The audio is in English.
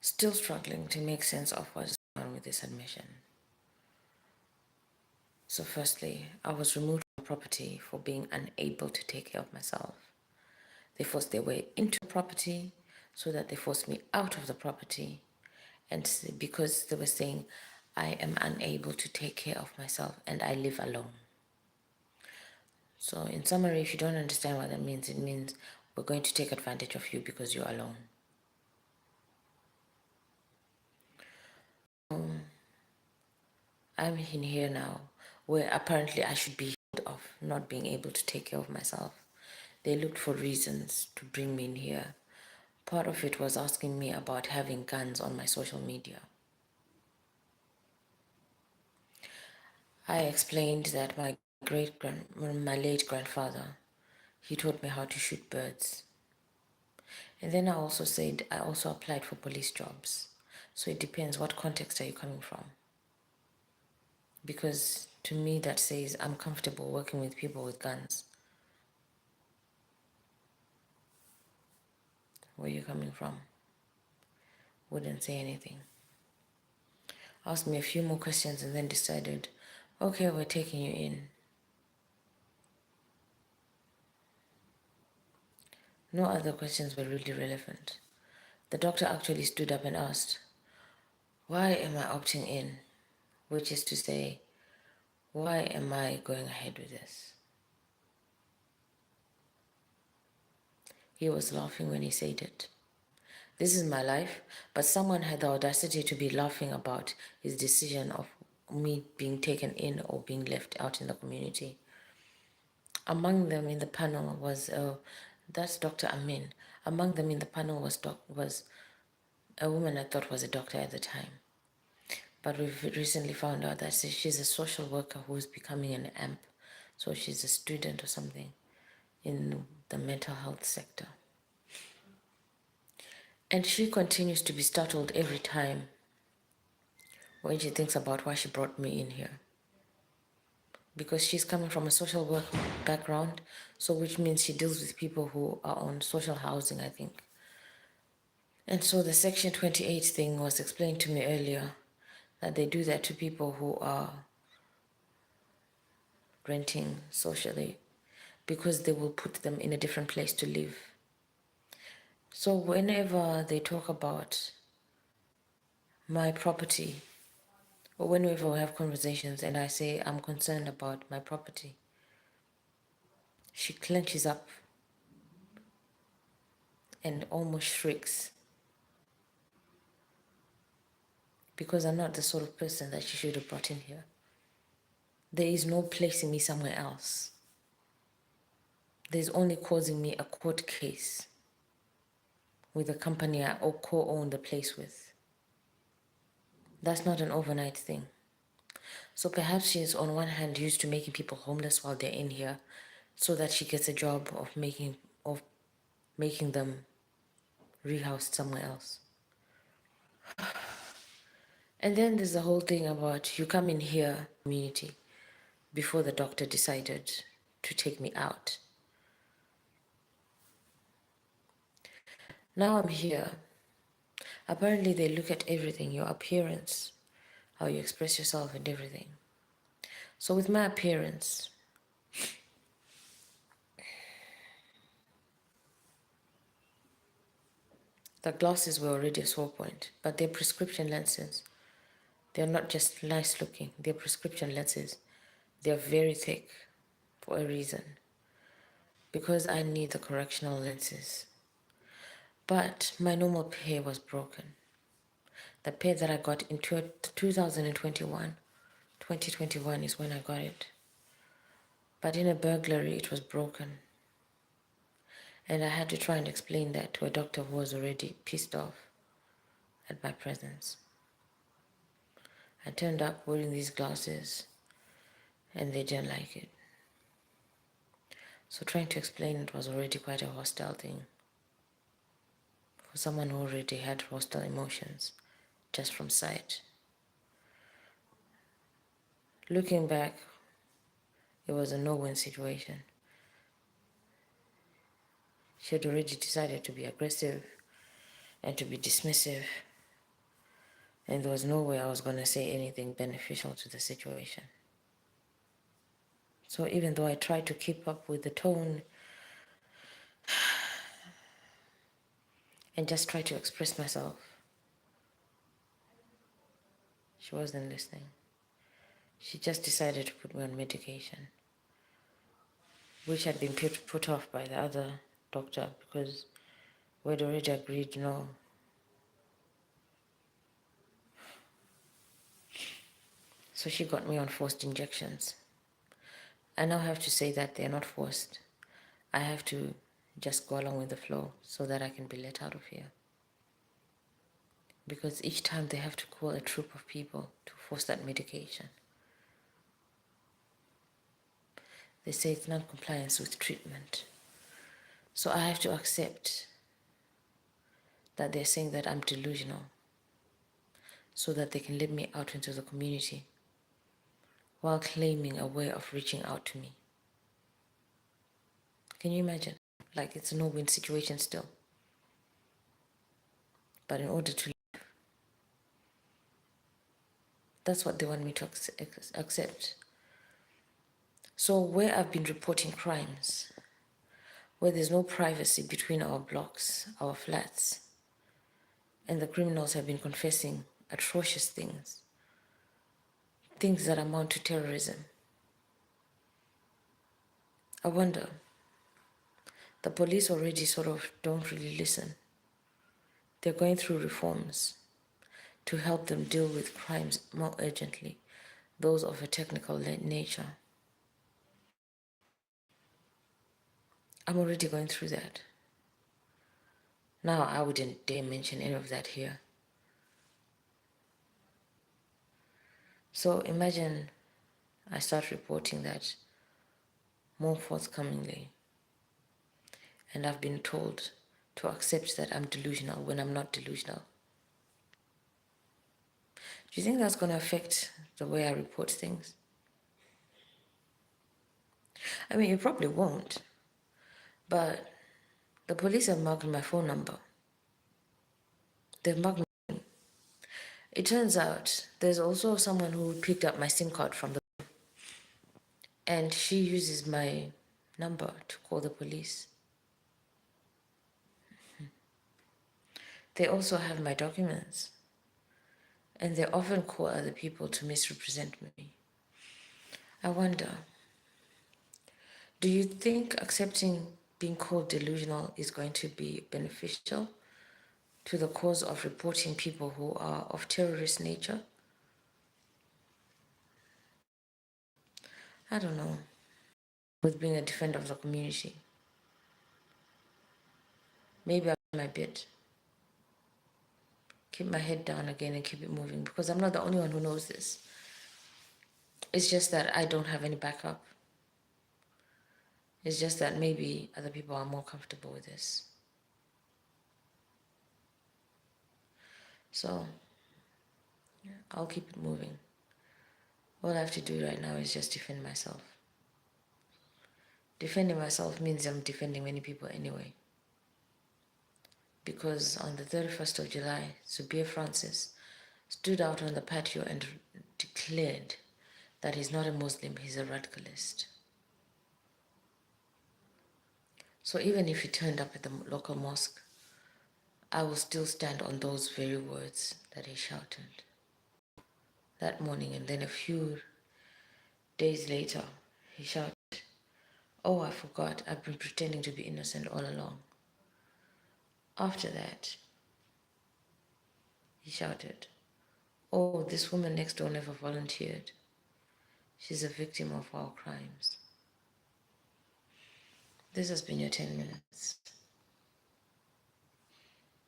Still struggling to make sense of what's going on with this admission. So firstly, I was removed from property for being unable to take care of myself. They forced their way into property so that they forced me out of the property. And because they were saying, I am unable to take care of myself and I live alone. So in summary, if you don't understand what that means, it means we're going to take advantage of you because you're alone. I'm in here now where apparently I should be healed of not being able to take care of myself. They looked for reasons to bring me in here. Part of it was asking me about having guns on my social media. I explained that my late grandfather, he taught me how to shoot birds. And then I also said I also applied for police jobs. So it depends, what context are you coming from? Because to me that says I'm comfortable working with people with guns. Where are you coming from? Wouldn't say anything. Asked me a few more questions and then decided, okay, we're taking you in. No other questions were really relevant. The doctor actually stood up and asked, why am I opting in? Which is to say, why am I going ahead with this? He was laughing when he said it. This is my life, but someone had the audacity to be laughing about his decision of me being taken in or being left out in the community. Among them in the panel was, that's Dr. Amin. Among them in the panel was a woman I thought was a doctor at the time. But we've recently found out that she's a social worker who's becoming an AMP. So she's a student or something in the mental health sector. And she continues to be startled every time when she thinks about why she brought me in here. Because she's coming from a social work background, so which means she deals with people who are on social housing, I think. And so the Section 28 thing was explained to me earlier, that they do that to people who are renting socially, because they will put them in a different place to live. So whenever they talk about my property, or whenever we have conversations and I say I'm concerned about my property, she clenches up and almost shrieks, because I'm not the sort of person that she should have brought in here. There is no placing me somewhere else. There's only causing me a court case with a company I co-own the place with. That's not an overnight thing. So perhaps she's on one hand used to making people homeless while they're in here, so that she gets a job of making them rehoused somewhere else. And then there's the whole thing about you come in here, community, before the doctor decided to take me out. Now I'm here. Apparently they look at everything, your appearance, how you express yourself and everything. So with my appearance, the glasses were already a sore point, but they're prescription lenses. They're not just nice looking, they're prescription lenses. They're very thick for a reason, because I need the correctional lenses. But my normal pair was broken. The pair that I got in 2021 is when I got it. But in a burglary, it was broken. And I had to try and explain that to a doctor who was already pissed off at my presence. I turned up wearing these glasses and they didn't like it. So trying to explain it was already quite a hostile thing for someone who already had hostile emotions just from sight. Looking back, it was a no-win situation. She had already decided to be aggressive and to be dismissive And there was no way I was going to say anything beneficial to the situation. So even though I tried to keep up with the tone and just try to express myself, she wasn't listening. She just decided to put me on medication, which had been put off by the other doctor because we'd already agreed no. So she got me on forced injections. I now have to say that they're not forced. I have to just go along with the flow so that I can be let out of here. Because each time they have to call a troop of people to force that medication. They say it's non-compliance with treatment. So I have to accept that they're saying that I'm delusional so that they can let me out into the community while claiming a way of reaching out to me. Can you imagine? Like it's a no-win situation still. But in order to live, that's what they want me to accept. So where I've been reporting crimes, where there's no privacy between our blocks, our flats, and the criminals have been confessing atrocious things, things that amount to terrorism. I wonder, the police already sort of don't really listen. They're going through reforms to help them deal with crimes more urgently, those of a technical nature. I'm already going through that. Now, I wouldn't dare mention any of that here. So imagine I start reporting that more forthcomingly, and I've been told to accept that I'm delusional when I'm not delusional. Do you think that's going to affect the way I report things? I mean, it probably won't, but the police have marked my phone number. They've marked me. It turns out there's also someone who picked up my SIM card from the, and she uses my number to call the police. They also have my documents, and they often call other people to misrepresent me. I wonder, do you think accepting being called delusional is going to be beneficial to the cause of reporting people who are of terrorist nature? I don't know. With being a defender of the community, maybe I'll do my bit. Keep my head down again and keep it moving, because I'm not the only one who knows this. It's just that I don't have any backup. It's just that maybe other people are more comfortable with this. So I'll keep it moving. All I have to do right now is just defend myself. Defending myself means I'm defending many people anyway. Because on the 31st of July, Zubir Francis stood out on the patio and declared that he's not a Muslim, he's a radicalist. So even if he turned up at the local mosque, I will still stand on those very words that he shouted that morning. And then a few days later, he shouted, "Oh, I forgot, I've been pretending to be innocent all along." After that, he shouted, "Oh, this woman next door never volunteered. She's a victim of our crimes." This has been your 10 minutes.